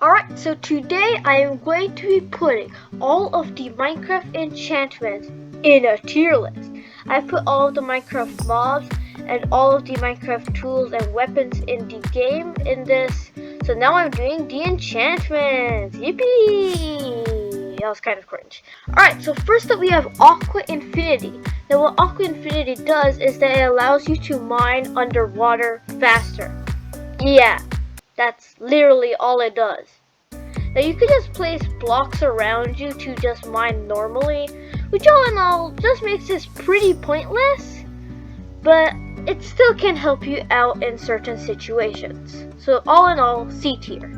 Alright, so today I am going to be putting all of the Minecraft enchantments in a tier list. I put all of the Minecraft mobs and all of the Minecraft tools and weapons in the game in this. So now I'm doing the enchantments. Yippee! That was kind of cringe. Alright, so first up we have Aqua Infinity. Now what Aqua Infinity does is that it allows you to mine underwater faster. Yeah. That's literally all it does. Now you could just place blocks around you to just mine normally, which all in all just makes this pretty pointless, but it still can help you out in certain situations. So all in all, C tier.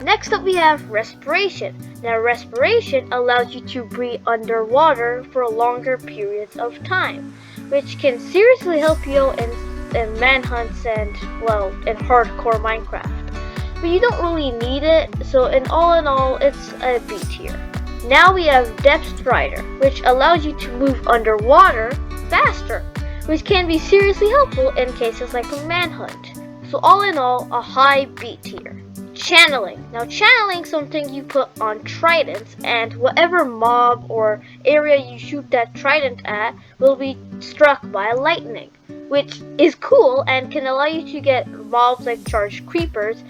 Next up we have Respiration. Now Respiration allows you to breathe underwater for longer periods of time, which can seriously help you out in manhunts and, well, in hardcore Minecraft. But you don't really need it, so in all, it's a B tier. Now we have Depth Strider, which allows you to move underwater faster, which can be seriously helpful in cases like a manhunt. So all in all, a high B tier. Channeling. Now channeling something you put on tridents, and whatever mob or area you shoot that trident at will be struck by lightning, which is cool and can allow you to get mobs like charged creepers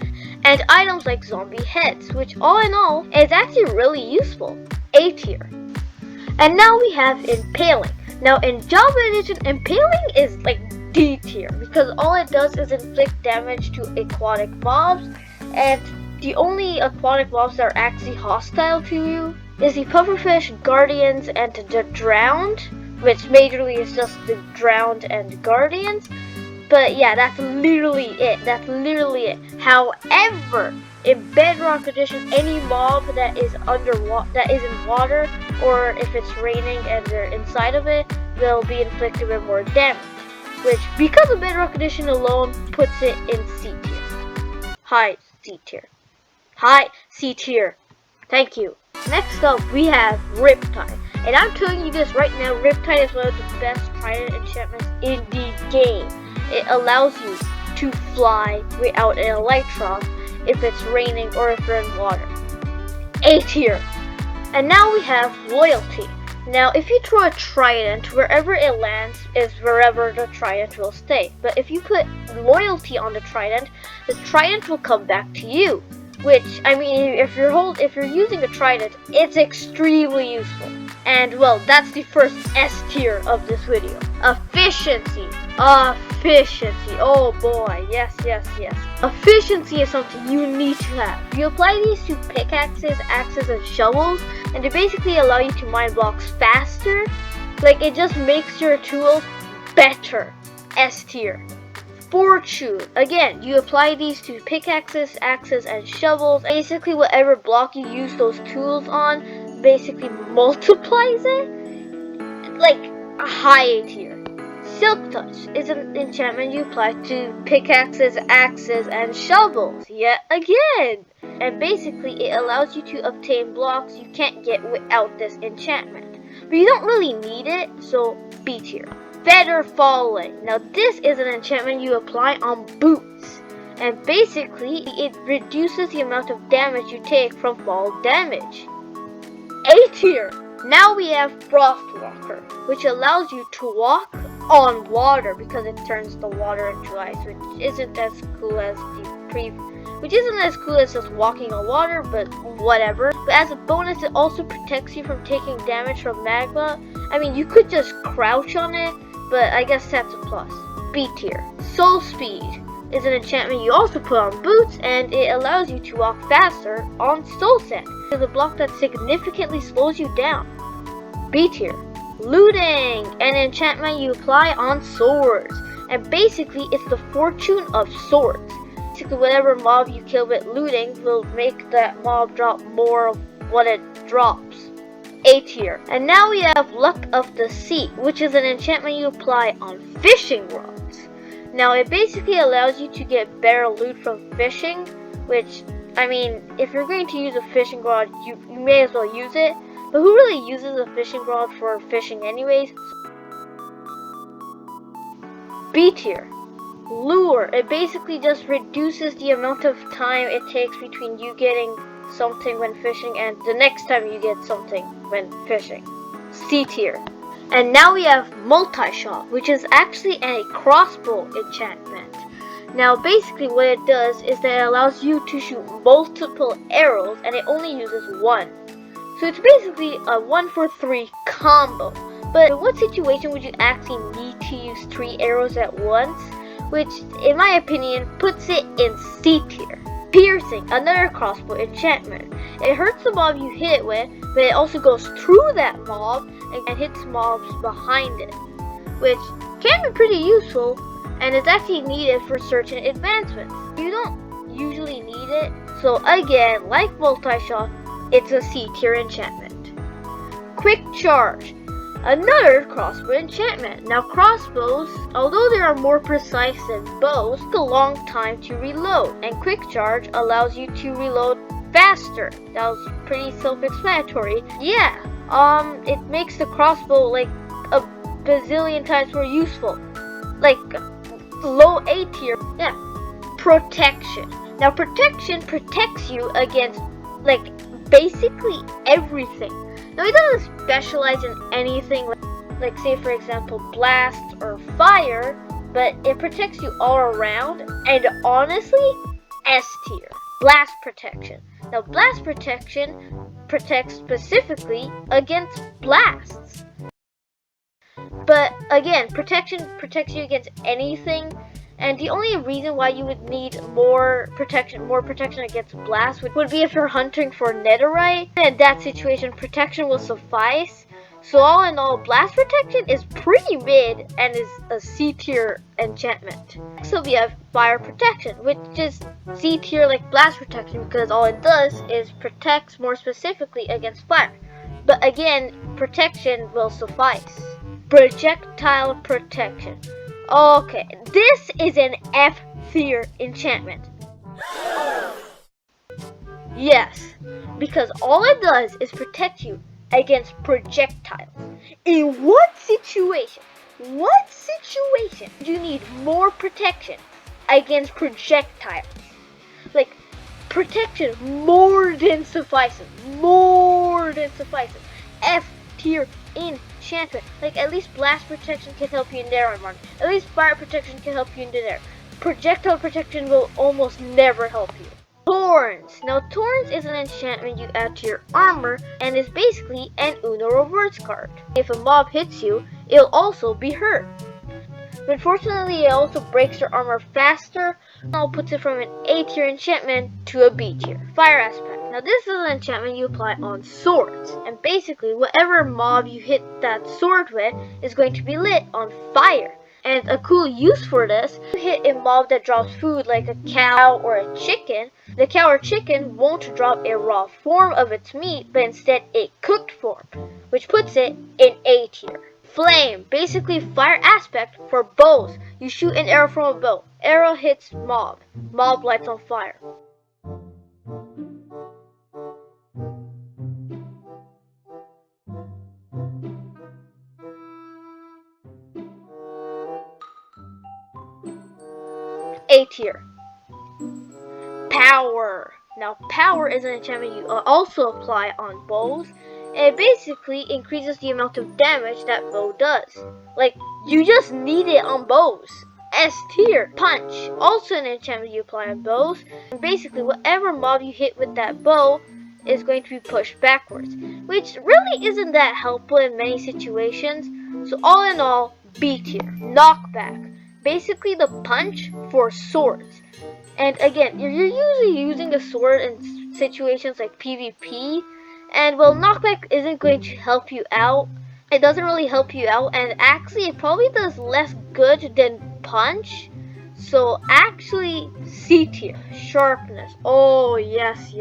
and items like zombie heads, which all in all is actually really useful. A tier. And now we have Impaling. Now in Java Edition, Impaling is like D tier because all it does is inflict damage to aquatic mobs, and the only aquatic mobs that are actually hostile to you is the pufferfish, guardians, and the drowned, which majorly is just the drowned and guardians. But yeah, that's literally it. However, in Bedrock Edition, any mob that is in water, or if it's raining and they're inside of it, they'll be inflicted with more damage. Which, because of Bedrock Edition alone, puts it in C tier. High C tier. High C tier. Thank you. Next up, we have Riptide. And I'm telling you this right now, Riptide is one of the best trident enchantments in the game. It allows you to fly without an elytra if it's raining or if you're in water. A tier. And now we have Loyalty. Now if you throw a trident, wherever it lands is wherever the trident will stay. But if you put Loyalty on the trident will come back to you. Which, I mean, if you're using a trident, it's extremely useful. And well, that's the first S tier of this video. Efficiency. Oh boy, yes. Efficiency is something you need to have. You apply these to pickaxes, axes, and shovels, and they basically allow you to mine blocks faster. Like, it just makes your tools better. S tier. Fortune. Again, you apply these to pickaxes, axes, and shovels. Basically, whatever block you use those tools on basically multiplies it. Like a high A tier. Silk Touch is an enchantment you apply to pickaxes, axes, and shovels yet again. And basically, it allows you to obtain blocks you can't get without this enchantment. But you don't really need it, so B tier. Feather Falling. Now this is an enchantment you apply on boots, and basically it reduces the amount of damage you take from fall damage. A tier. Now we have Frostwalker, which allows you to walk on water because it turns the water into ice, which isn't as cool as just walking on water, but whatever. But as a bonus, it also protects you from taking damage from magma. I mean, you could just crouch on it, but I guess that's a plus. B tier. Soul Speed is an enchantment you also put on boots, and it allows you to walk faster on soul sand. It's a block that significantly slows you down. B tier. Looting, an enchantment you apply on swords, and basically it's the fortune of swords. Basically, whatever mob you kill with looting will make that mob drop more of what it drops. A tier. And now we have Luck of the Sea, which is an enchantment you apply on fishing rods. Now it basically allows you to get better loot from fishing, which, I mean, if you're going to use a fishing rod, you may as well use it. But who really uses a fishing rod for fishing anyways? B tier. Lure. It basically just reduces the amount of time it takes between you getting something when fishing, and the next time you get something when fishing. C tier. And now we have multi-shot, which is actually a crossbow enchantment. Now basically what it does is that it allows you to shoot multiple arrows, and it only uses one. So it's basically a 1-for-3 combo. But in what situation would you actually need to use 3 arrows at once? Which, in my opinion, puts it in C tier. Piercing, another crossbow enchantment. It hurts the mob you hit it with, but it also goes through that mob and hits mobs behind it, which can be pretty useful and is actually needed for certain advancements. You don't usually need it, so again, like multi-shot, it's a C tier enchantment. Quick charge, another crossbow enchantment. Now crossbows, although they are more precise than bows, take a long time to reload, and quick charge allows you to reload faster. That was pretty self-explanatory. Yeah, it makes the crossbow like a bazillion times more useful. Like low A tier. Yeah. Protection. Now protection protects you against like basically everything. Now it doesn't specialize in anything like say for example blast or fire, but it protects you all around, and honestly, S tier. Blast protection. Now blast protection protects specifically against blasts. But again, protection protects you against anything, and the only reason why you would need more protection against blasts would be if you're hunting for netherite. In that situation, protection will suffice. So all in all, blast protection is pretty mid and is a C tier enchantment. So we have fire protection, which is C tier like blast protection because all it does is protects more specifically against fire. But again, protection will suffice. Projectile protection. Okay, this is an F tier enchantment. Yes, because all it does is protect you against projectiles. In what situation do you need more protection against projectiles? Like, protection more than suffices. F tier enchantment. Like, at least blast protection can help you in there, at least fire protection can help you in there. Projectile protection will almost never help you. Thorns. Now Thorns is an enchantment you add to your armor and is basically an Uno reverse card. If a mob hits you, it'll also be hurt. But unfortunately, it also breaks your armor faster, and puts it from an A tier enchantment to a B tier. Fire aspect. Now this is an enchantment you apply on swords, and basically whatever mob you hit that sword with is going to be lit on fire. And a cool use for this, if you hit a mob that drops food like a cow or a chicken, the cow or chicken won't drop a raw form of its meat, but instead a cooked form, which puts it in A tier. Flame, basically fire aspect for bows. You shoot an arrow from a bow. Arrow hits mob. Mob lights on fire. A tier. Power. Now power is an enchantment you also apply on bows. It basically increases the amount of damage that bow does. Like, you just need it on bows. S tier. Punch. Also an enchantment you apply on bows. And basically whatever mob you hit with that bow is going to be pushed backwards, which really isn't that helpful in many situations. So all in all, B tier. Knockback. Basically the punch for swords. And again, you're usually using a sword in situations like PvP, and well, knockback isn't going to help you out. It doesn't really help you out, and actually it probably does less good than punch. So actually, C tier. Sharpness. Oh yes.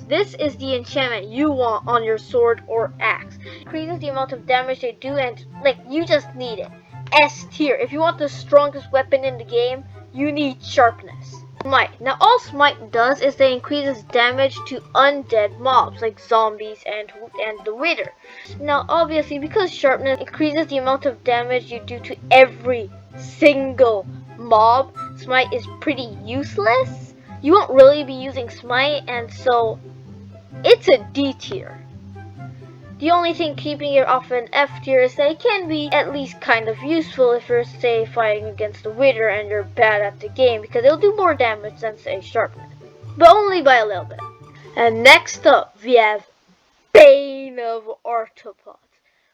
This is the enchantment you want on your sword or axe. It increases the amount of damage they do, and like, you just need it. S tier. If you want the strongest weapon in the game, you need sharpness. Smite. Now all Smite does is that it increases damage to undead mobs like zombies and the Wither. Now obviously, because sharpness increases the amount of damage you do to every single mob, Smite is pretty useless. You won't really be using Smite, and so It's a D tier. The only thing keeping it off an F tier is that it can be at least kind of useful if you're, say, fighting against a Wither and you're bad at the game, because it'll do more damage than, say, Sharpness. But only by a little bit. And next up, we have Bane of Arthropods,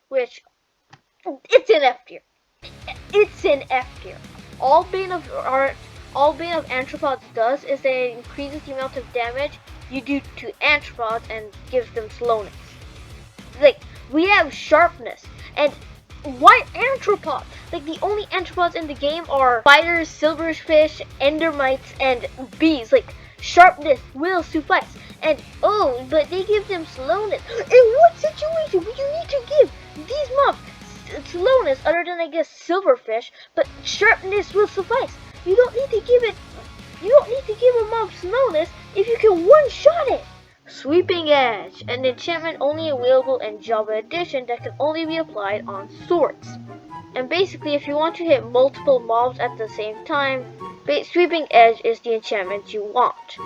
which, it's an F tier. It's an F tier. All Bane of Arthropods does is that it increases the amount of damage you do to arthropods and gives them slowness. Like, we have sharpness, and why arthropods? Like, the only arthropods in the game are spiders, silverfish, endermites, and bees. Like, sharpness will suffice. And oh, but they give them slowness. In what situation would you need to give these mobs slowness other than, I guess, silverfish? But sharpness will suffice. You don't need to give a mob slowness if you can one-shot it. Sweeping Edge, an enchantment only available in Java Edition that can only be applied on swords. And basically, if you want to hit multiple mobs at the same time, Sweeping Edge is the enchantment you want.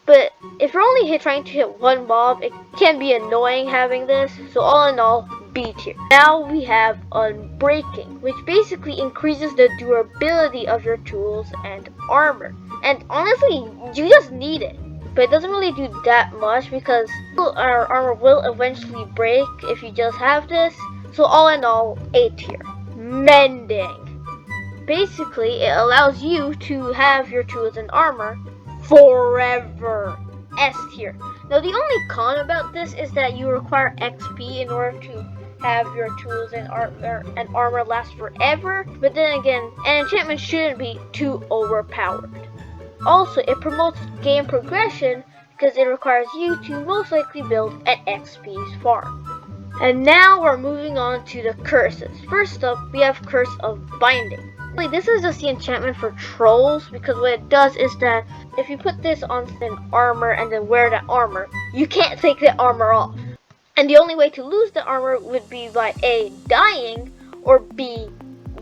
But if you're only trying to hit one mob, it can be annoying having this, so all in all, B tier. Now we have Unbreaking, which basically increases the durability of your tools and armor. And honestly, you just need it. But it doesn't really do that much because our armor will eventually break if you just have this. So all in all, A tier. Mending. Basically, it allows you to have your tools and armor forever. S tier. Now the only con about this is that you require XP in order to have your tools and armor last forever. But then again, an enchantment shouldn't be too overpowered. Also, it promotes game progression because it requires you to most likely build an XP farm. And now we're moving on to the curses. First up, we have Curse of Binding. This is just the enchantment for trolls, because what it does is that if you put this on an armor and then wear that armor, you can't take the armor off. And the only way to lose the armor would be by A, dying, or B,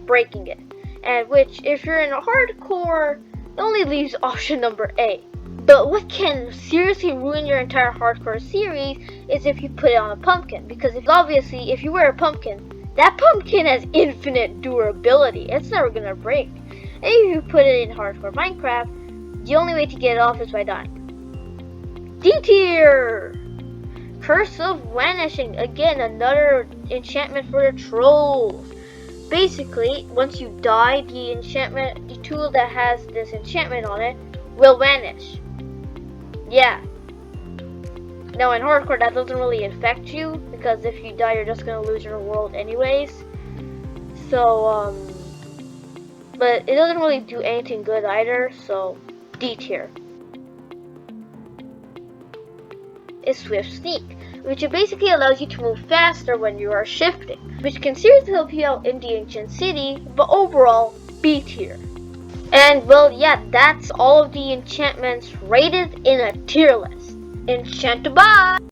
breaking it. And which, if you're in a hardcore, it only leaves option number A. But what can seriously ruin your entire hardcore series is if you put it on a pumpkin. Because obviously, if you wear a pumpkin, that pumpkin has infinite durability. It's never gonna break. And if you put it in hardcore Minecraft, the only way to get it off is by dying. D tier! Curse of Vanishing. Again, another enchantment for the trolls. Basically, once you die, the tool that has this enchantment on it will vanish. Yeah. Now in hardcore, that doesn't really affect you, because if you die, you're just gonna lose your world anyways. So, but it doesn't really do anything good either, so D tier. Is Swift Sneak, which basically allows you to move faster when you are shifting, which can seriously help you out in the ancient city, but overall, B tier. And well, yeah, that's all of the enchantments rated in a tier list. Enchant to buy!